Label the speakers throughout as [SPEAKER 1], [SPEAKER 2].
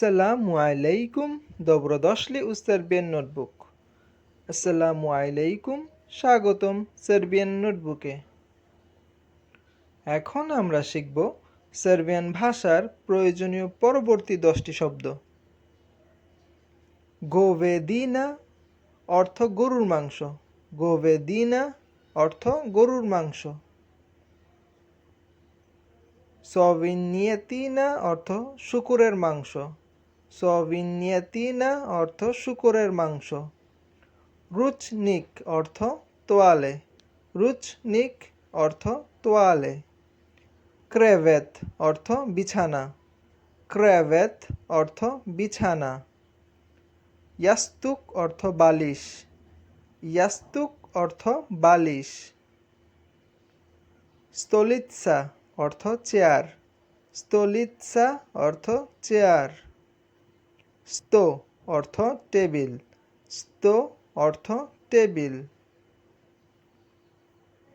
[SPEAKER 1] Assalamu alaikum, dobrodošli u Serbian Notebook. আসসালামু আলাইকুম, স্বাগতম সার্বিয়ান নোটবুকে। এখন আমরা শিখব সার্বিয়ান ভাষার প্রয়োজনীয় পরবর্তী 10টি শব্দ। গোভেদিনা অর্থ গরুর মাংস। গোভেদিনা অর্থ গরুর মাংস। সভিনিয়েতিনা অর্থ শূকরের মাংস। সভিনিয়েতিনা অর্থ শূকরের মাংস। রুচনিক অর্থ তোয়ালে। রুচনিক অর্থ তোয়ালে। ক্রেভেত অর্থ বিছানা। ক্রেভেত অর্থ বিছানা। ইয়াস্তুক অর্থ বালিশ। ইয়াস্তুক অর্থ বালিশ। স্তলিৎসা অর্থ চেয়ার। স্তলিৎসা অর্থ চেয়ার। स्तो অর্থ টেবিল। स्तो অর্থ টেবিল।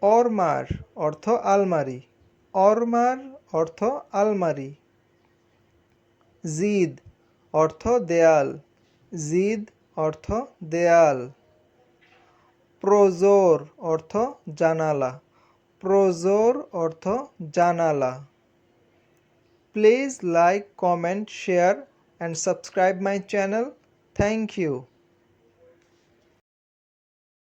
[SPEAKER 1] অরমার অর্থ আলমারি। অরমার অর্থ আলমারি। জিদ অর্থ দেয়াল। জিদ অর্থ দেয়াল। প্রজোর অর্থ জানালা। প্রজোর অর্থ জানালা। Please like, comment, share and subscribe my channel. Thank you.